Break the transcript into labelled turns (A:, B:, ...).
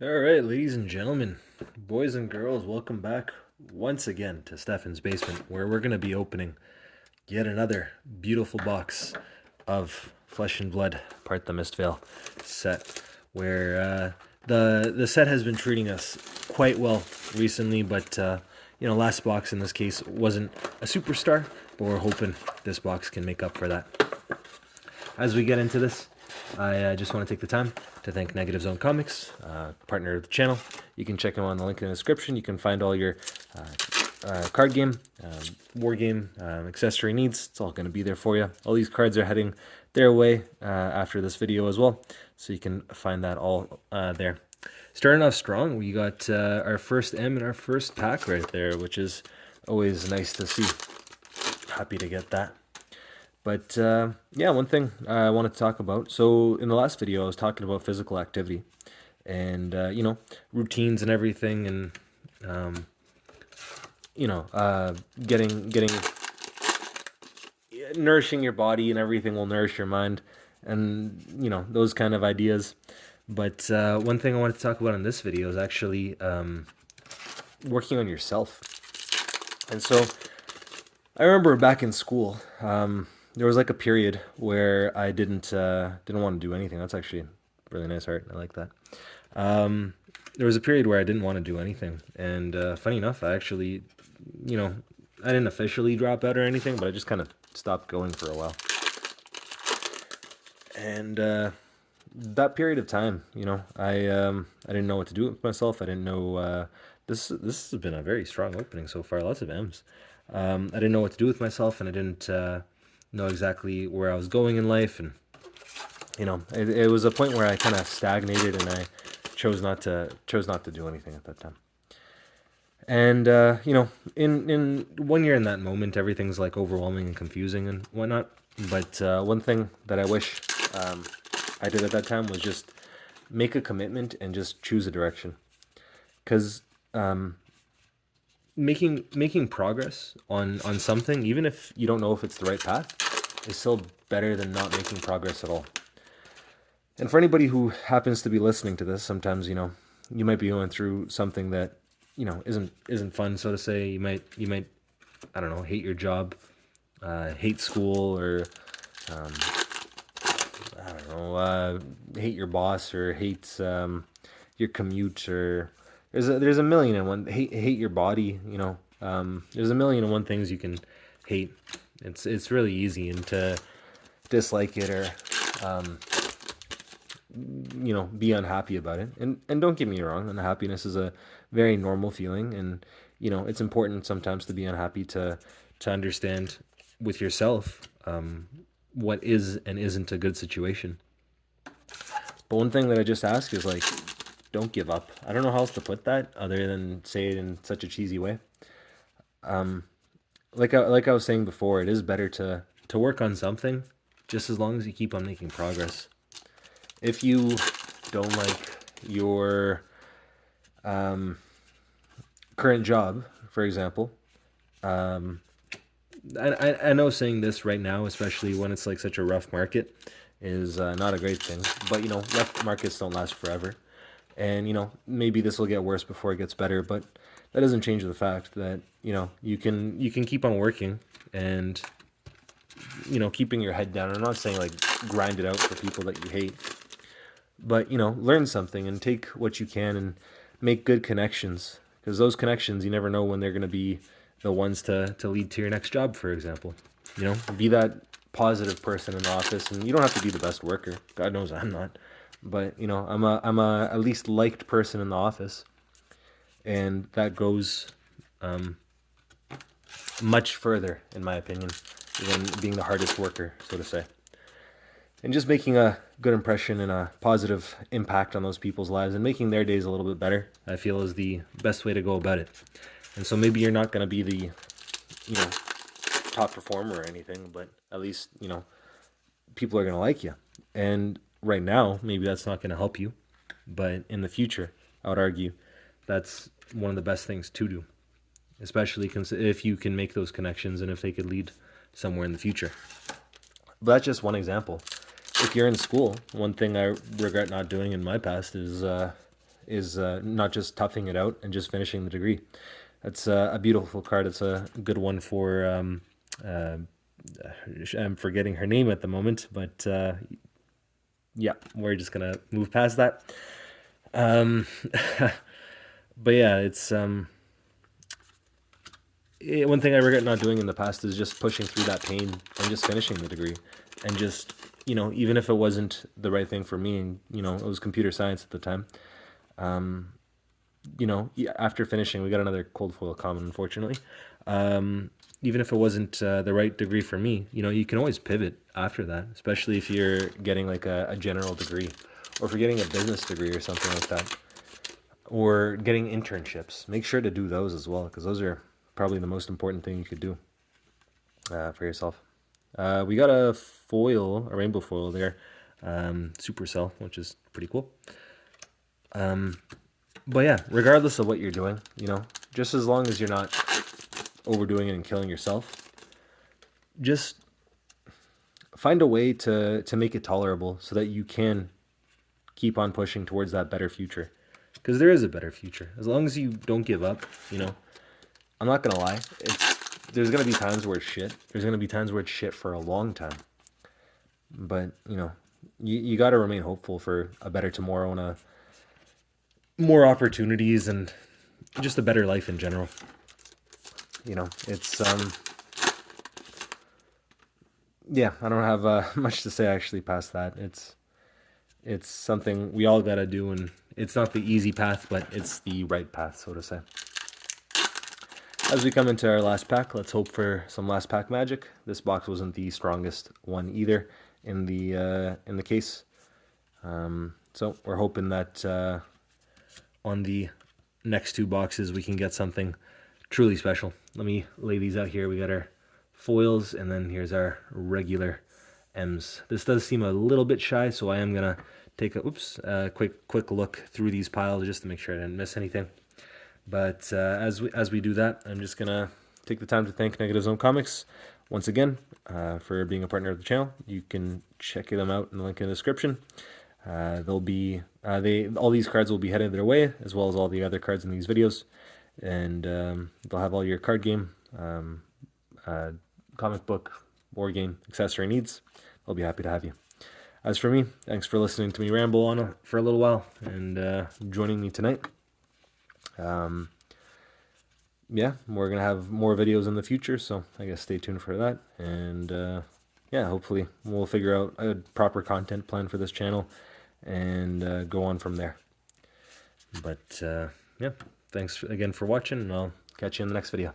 A: All right, ladies and gentlemen, boys and girls, welcome back once again to Stefan's Basement, where we're going to be opening yet another beautiful box of Flesh and Blood, part the Mistvale set, where the set has been treating us quite well recently, but last box in this case wasn't a superstar, but we're hoping this box can make up for that. As we get into this, I just want to take the time to thank Negative Zone Comics, partner of the channel. You can check them on the link in the description. You can find all your card game, war game, accessory needs. It's all going to be there for you. All these cards are heading their way after this video as well, so you can find that all there. Starting off strong, we got our first M in our first pack right there, which is always nice to see. Happy to get that. But yeah, one thing I wanted to talk about. So in the last video, I was talking about physical activity and routines and everything, and getting nourishing your body and everything will nourish your mind, and those kind of ideas. But one thing I wanted to talk about in this video is actually working on yourself. And so I remember back in school. There was like a period where I didn't want to do anything. That's actually really nice art. I like that. There was a period where I didn't want to do anything, and funny enough, I actually, I didn't officially drop out or anything, but I just kind of stopped going for a while. And that period of time, I didn't know what to do with myself. I didn't know. This has been a very strong opening so far. Lots of M's. I didn't know what to do with myself, and I didn't know exactly where I was going in life, and it was a point where I kind of stagnated, and I chose not to do anything at that time. And in 1 year in that moment, everything's like overwhelming and confusing and whatnot. But one thing that I wish I did at that time was just make a commitment and just choose a direction, because making progress on something, even if you don't know if it's the right path, is still better than not making progress at all. And for anybody who happens to be listening to this, sometimes you might be going through something that isn't fun, so to say. You might I don't know, hate your job, hate school, or I don't know, hate your boss, or hate your commute, or there's a million and one hate your body. There's a million and one things you can hate. It's really easy and to dislike it, or be unhappy about it. And don't get me wrong, unhappiness is a very normal feeling, and it's important sometimes to be unhappy to understand with yourself what is and isn't a good situation. But one thing that I just ask is, like, don't give up. I don't know how else to put that other than say it in such a cheesy way. Like I was saying before, it is better to work on something, just as long as you keep on making progress. If you don't like your current job, for example, I know saying this right now, especially when it's like such a rough market, is not a great thing. But rough markets don't last forever, and maybe this will get worse before it gets better. But that doesn't change the fact that you can keep on working and keeping your head down. I'm not saying like grind it out for people that you hate, but learn something and take what you can and make good connections, because those connections, you never know when they're going to be the ones to lead to your next job, for example. Be that positive person in the office, and you don't have to be the best worker. God knows I'm not, but I'm a at least liked person in the office, and that goes much further, in my opinion, than being the hardest worker, so to say. And just making a good impression and a positive impact on those people's lives and making their days a little bit better, I feel, is the best way to go about it. And so maybe you're not going to be the top performer or anything, but at least people are going to like you. And right now, maybe that's not going to help you, but in the future, I would argue that's one of the best things to do, especially if you can make those connections and if they could lead somewhere in the future. But that's just one example. If you're in school, one thing I regret not doing in my past is is not just toughing it out and just finishing the degree. That's a beautiful card. It's a good one for, I'm forgetting her name at the moment, but yeah, we're just going to move past that. But yeah, it's one thing I regret not doing in the past is just pushing through that pain and just finishing the degree, and just, even if it wasn't the right thing for me, and it was computer science at the time. After finishing, we got another cold foil common, unfortunately. Even if it wasn't the right degree for me, you can always pivot after that, especially if you're getting like a general degree, or if you're getting a business degree or something like that, or getting internships. Make sure to do those as well, because those are probably the most important thing you could do for yourself. We got a rainbow foil there, Supercell, which is pretty cool. But yeah, regardless of what you're doing, just as long as you're not overdoing it and killing yourself, just find a way to make it tolerable so that you can keep on pushing towards that better future. Because there is a better future. As long as you don't give up, I'm not going to lie. There's going to be times where it's shit. There's going to be times where it's shit for a long time. But, you got to remain hopeful for a better tomorrow and more opportunities and just a better life in general. It's, yeah, I don't have much to say actually past that. It's something we all got to do, and it's not the easy path, but it's the right path, so to say. As we come into our last pack, let's hope for some last pack magic. This box wasn't the strongest one either in the case, so we're hoping that on the next two boxes we can get something truly special. Let me lay these out here. We got our foils, and then here's our regular M's. This does seem a little bit shy, so I am gonna take a quick look through these piles just to make sure I didn't miss anything. But as we do that, I'm just gonna take the time to thank Negative Zone Comics once again for being a partner of the channel. You can check them out in the link in the description. They'll be all these cards will be headed their way, as well as all the other cards in these videos, and they'll have all your card game, comic book, board game, accessory needs. They'll be happy to have you. As for me, thanks for listening to me ramble on for a little while and joining me tonight. Yeah, we're gonna have more videos in the future, so I guess stay tuned for that. And yeah, hopefully we'll figure out a proper content plan for this channel and go on from there. But yeah, thanks again for watching, and I'll catch you in the next video.